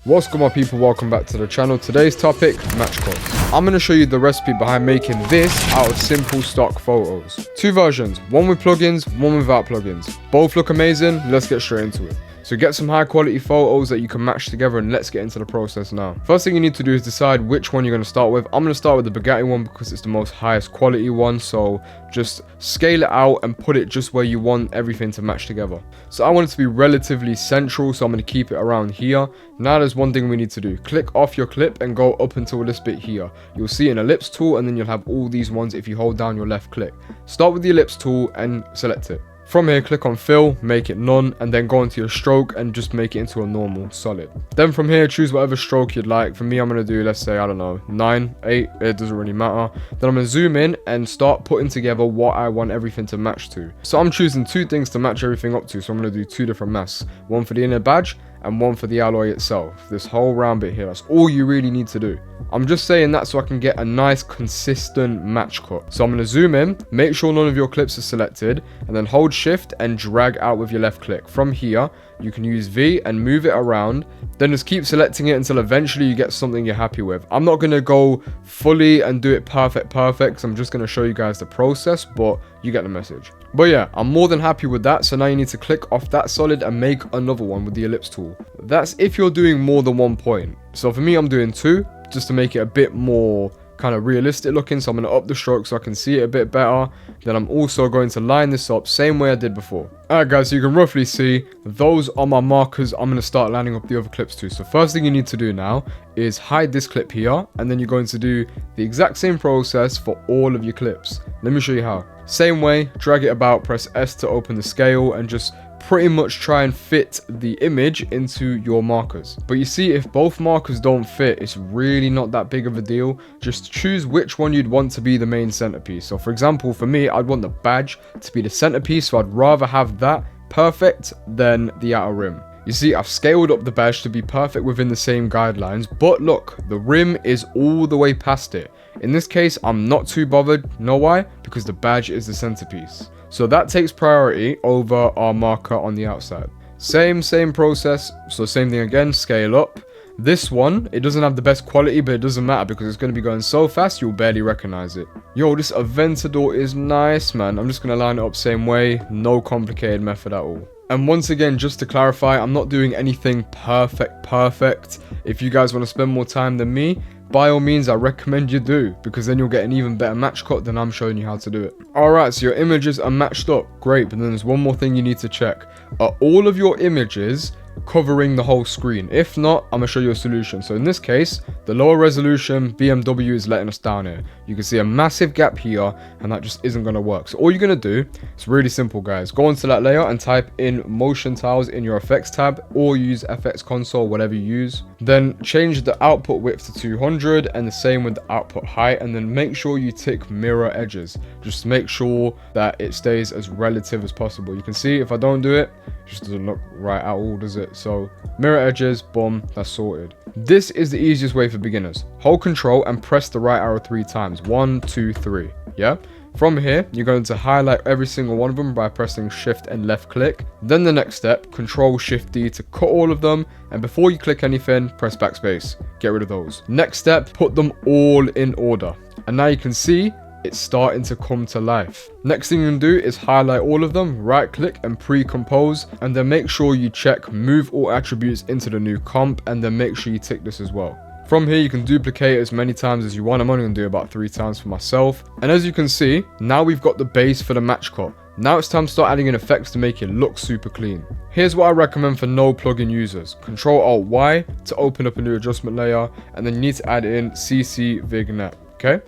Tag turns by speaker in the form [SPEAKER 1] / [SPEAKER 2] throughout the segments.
[SPEAKER 1] What's good my people, welcome back to the channel. Today's topic, match cuts. I'm going to show you the recipe behind making this out of simple stock photos. Two versions, one with plugins, one without plugins. Both look amazing, let's get straight into it. So get some high quality photos that you can match together and let's get into the process now. First thing you need to do is decide which one you're going to start with. I'm going to start with the Bugatti one because it's the most highest quality one. So just scale it out and put it just where you want everything to match together. So I want it to be relatively central, so I'm going to keep it around here. Now there's one thing we need to do. Click off your clip and go up until this bit here. You'll see an ellipse tool and then you'll have all these ones if you hold down your left click. Start with the ellipse tool and select it. From here, click on fill, make it none, and then go into your stroke and just make it into a normal solid. Then from here, choose whatever stroke you'd like. For me, I'm going to do, let's say, I don't know, 9, 8, it doesn't really matter. Then I'm going to zoom in and start putting together what I want everything to match to. So I'm choosing two things to match everything up to. So I'm going to do two different masks. One for the inner badge and one for the alloy itself. This whole round bit here, that's all you really need to do. I'm just saying that so I can get a nice consistent match cut. So I'm going to zoom in, make sure none of your clips are selected, and then hold shift and drag out with your left click. From here, you can use V and move it around, then just keep selecting it until eventually you get something you're happy with. I'm not going to go fully and do it perfect, because I'm just going to show you guys the process, but you get the message. But yeah, I'm more than happy with that. So now you need to click off that solid and make another one with the ellipse tool. That's if you're doing more than one point. So for me, I'm doing two, just to make it a bit more kind of realistic looking. So I'm going to up the stroke so I can see it a bit better. Then I'm also going to line this up same way I did before. Alright guys, so you can roughly see those are my markers. I'm going to start lining up the other clips too. So first thing you need to do now is hide this clip here, and then you're going to do the exact same process for all of your clips. Let me show you how. Same way, drag it about, press S to open the scale, and just pretty much try and fit the image into your markers. But you see, if both markers don't fit, it's really not that big of a deal. Just choose which one you'd want to be the main centerpiece. So for example, for me, I'd want the badge to be the centerpiece, so I'd rather have that perfect than the outer rim. You see, I've scaled up the badge to be perfect within the same guidelines, but look, the rim is all the way past it. In this case, I'm not too bothered. Know why? Because the badge is the centerpiece. So that takes priority over our marker on the outside. Same process. So same thing again, scale up. This one, it doesn't have the best quality, but it doesn't matter because it's going to be going so fast you'll barely recognize it. Yo, this Aventador is nice, man. I'm just going to line it up same way. No complicated method at all. And once again, just to clarify, I'm not doing anything perfect. If you guys want to spend more time than me, by all means, I recommend you do, because then you'll get an even better match cut than I'm showing you how to do it. Alright, so your images are matched up. Great, but then there's one more thing you need to check. Are all of your images covering the whole screen? If not, I'm going to show you a solution. So in this case, the lower resolution BMW is letting us down here. You can see a massive gap here, and that just isn't going to work. So all you're going to do, it's really simple guys, go into that layer and type in motion tiles in your effects tab, or use FX console, whatever you use. Then change the output width to 200 and the same with the output height, and then make sure you tick mirror edges. Just make sure that it stays as relative as possible. You can see if I don't do it, it just doesn't look right at all, does it? So mirror edges, boom, that's sorted. This is the easiest way for beginners. Hold control and press the right arrow 3 times. 1, 2, 3. Yeah. From here, you're going to highlight every single one of them by pressing shift and left click. Then the next step, control shift D to cut all of them. And before you click anything, press backspace. Get rid of those. Next step, put them all in order. And now you can see it's starting to come to life. Next thing you can do is highlight all of them, right click and pre-compose, and then make sure you check move all attributes into the new comp, and then make sure you tick this as well. From here, you can duplicate it as many times as you want. I'm only going to do about 3 times for myself. And as you can see, now we've got the base for the match cut. Now it's time to start adding in effects to make it look super clean. Here's what I recommend for no plugin users. Ctrl-Alt-Y to open up a new adjustment layer, and then you need to add in CC Vignette, okay?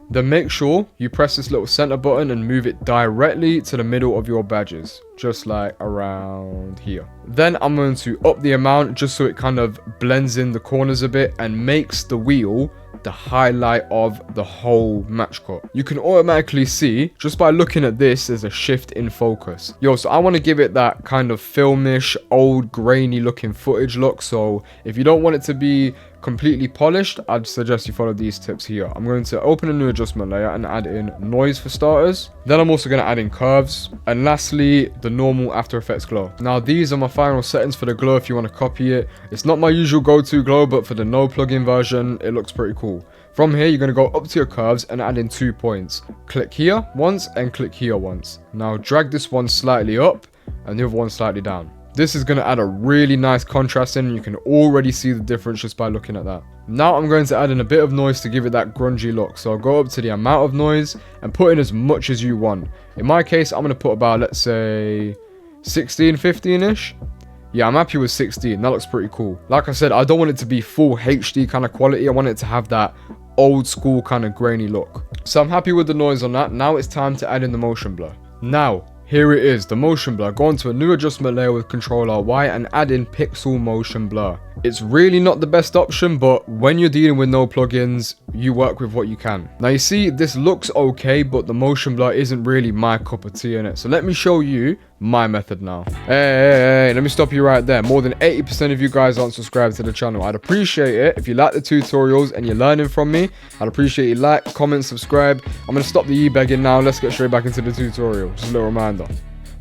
[SPEAKER 1] Then make sure you press this little center button and move it directly to the middle of your badges, just like around here. Then I'm going to up the amount just so it kind of blends in the corners a bit and makes the wheel the highlight of the whole match cut. You can automatically see just by looking at this, there's a shift in focus. Yo, so I want to give it that kind of filmish, old, grainy looking footage look. So if you don't want it to be completely polished, I'd suggest you follow these tips here. I'm going to open a new adjustment layer and add in noise for starters. Then I'm also going to add in curves. And lastly, the normal After Effects glow. Now these are my final settings for the glow if you want to copy it. It's not my usual go-to glow, but for the no plugin version, it looks pretty cool. From here, you're going to go up to your curves and add in 2 points. Click here once and click here once. Now drag this one slightly up and the other one slightly down. This is going to add a really nice contrast in, and you can already see the difference just by looking at that. Now I'm going to add in a bit of noise to give it that grungy look. So I'll go up to the amount of noise and put in as much as you want. In my case, I'm going to put about, let's say, 16, 15-ish. Yeah, I'm happy with 16. That looks pretty cool. Like I said, I don't want it to be full HD kind of quality. I want it to have that old school kind of grainy look. So I'm happy with the noise on that. Now it's time to add in the motion blur. Now, here it is, the motion blur. Go into a new adjustment layer with Ctrl-R-Y and add in pixel motion blur. It's really not the best option, but when you're dealing with no plugins, you work with what you can. Now you see, this looks okay, but the motion blur isn't really my cup of tea in it. So let me show you my method now. Hey, let me stop you right there. More than 80% of you guys aren't subscribed to the channel. I'd appreciate it if you like the tutorials and you're learning from me. I'd appreciate you like, comment, subscribe. I'm going to stop the e-begging now. Let's get straight back into the tutorial. Just a little reminder.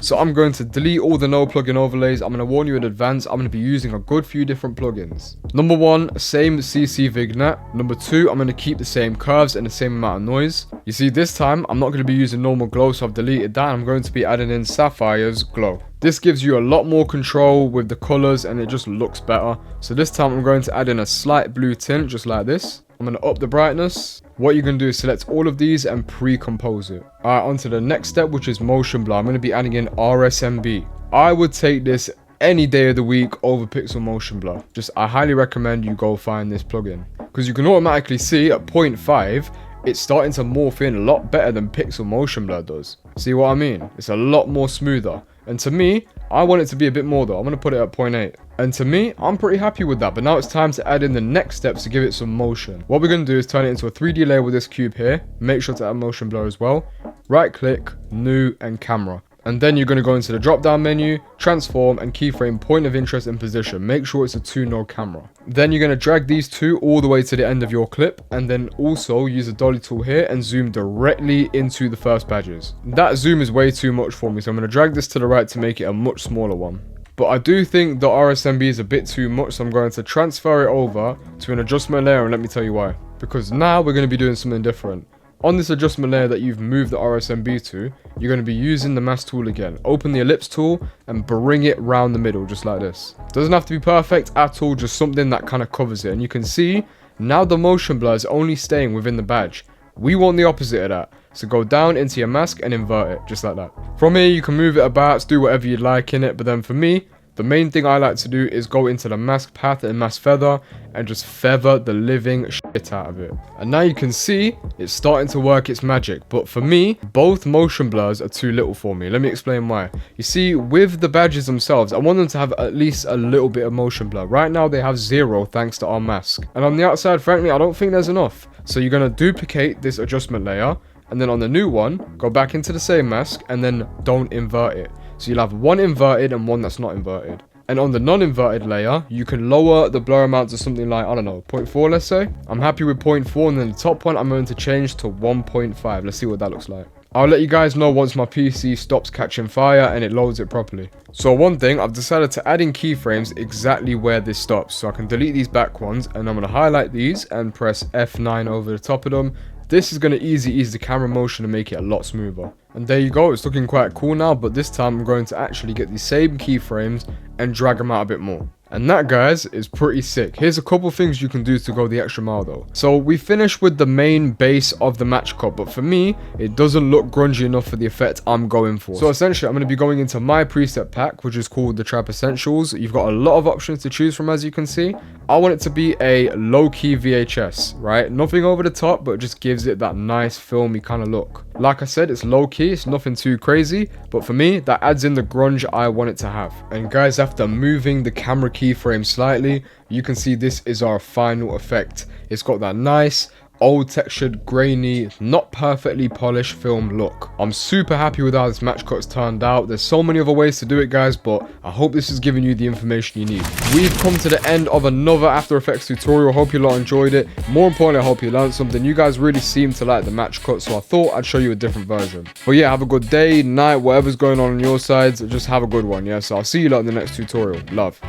[SPEAKER 1] So I'm going to delete all the no plugin overlays. I'm going to warn you in advance, I'm going to be using a good few different plugins. Number 1, same CC vignette. Number 2, I'm going to keep the same curves and the same amount of noise. You see, this time I'm not going to be using normal glow, so I've deleted that. I'm going to be adding in Sapphire's glow. This gives you a lot more control with the colors and it just looks better. So this time I'm going to add in a slight blue tint, just like this. I'm going to up the brightness. What you're going to do is select all of these and pre-compose it. Alright, on to the next step, which is motion blur. I'm going to be adding in RSMB. I would take this any day of the week over pixel motion blur. I highly recommend you go find this plugin, because you can automatically see at 0.5 it's starting to morph in a lot better than pixel motion blur does. See what I mean? It's a lot more smoother. And to me, I want it to be a bit more though. I'm going to put it at 0.8. And to me, I'm pretty happy with that. But now it's time to add in the next steps to give it some motion. What we're going to do is turn it into a 3D layer with this cube here. Make sure to add motion blur as well. Right click, new, and camera. And then you're going to go into the drop down menu, transform, and keyframe point of interest and position. Make sure it's a 2-node camera. Then you're going to drag these two all the way to the end of your clip, and then also use the dolly tool here and zoom directly into the first badges. That zoom is way too much for me, so I'm going to drag this to the right to make it a much smaller one. But I do think the RSMB is a bit too much, so I'm going to transfer it over to an adjustment layer, and let me tell you why. Because now we're going to be doing something different. On this adjustment layer that you've moved the RSMB to, you're going to be using the mask tool again. Open the ellipse tool and bring it round the middle, just like this. Doesn't have to be perfect at all, just something that kind of covers it. And you can see, now the motion blur is only staying within the badge. We want the opposite of that. So go down into your mask and invert it, just like that. From here, you can move it about, do whatever you'd like in it. But then for me, the main thing I like to do is go into the mask path and mask feather and just feather the living shit out of it. And now you can see it's starting to work its magic. But for me, both motion blurs are too little for me. Let me explain why. You see, with the badges themselves, I want them to have at least a little bit of motion blur. Right now, they have 0 thanks to our mask. And on the outside, frankly, I don't think there's enough. So you're going to duplicate this adjustment layer. And then on the new one, go back into the same mask and then don't invert it. So you'll have one inverted and one that's not inverted. And on the non-inverted layer, you can lower the blur amount to something like, I don't know, 0.4 let's say. I'm happy with 0.4, and then the top one I'm going to change to 1.5. Let's see what that looks like. I'll let you guys know once my PC stops catching fire and it loads it properly. So one thing, I've decided to add in keyframes exactly where this stops. So I can delete these back ones, and I'm going to highlight these and press F9 over the top of them. This is going to ease the camera motion and make it a lot smoother. And there you go, it's looking quite cool now, but this time I'm going to actually get the same keyframes and drag them out a bit more. And that, guys, is pretty sick. Here's a couple things you can do to go the extra mile though. So we finished with the main base of the match cut, but for me, it doesn't look grungy enough for the effect I'm going for. So essentially, I'm going to be going into my preset pack, which is called the Trap Essentials. You've got a lot of options to choose from, as you can see. I want it to be a low-key VHS, right? Nothing over the top, but it just gives it that nice filmy kind of look. Like I said, it's low-key, it's nothing too crazy, but for me, that adds in the grunge I want it to have. And guys, after moving the camera keyframe slightly, you can see this is our final effect. It's got that nice old textured, grainy, not perfectly polished film look. I'm super happy with how this match cut's turned out. There's so many other ways to do it, guys, but I hope this has given you the information you need. We've come to the end of another After Effects tutorial. Hope you lot enjoyed it. More importantly, I hope you learned something. You guys really seem to like the match cut, so I thought I'd show you a different version. But yeah, have a good day, night, whatever's going on your sides. Just have a good one, yeah? So I'll see you lot in the next tutorial. Love.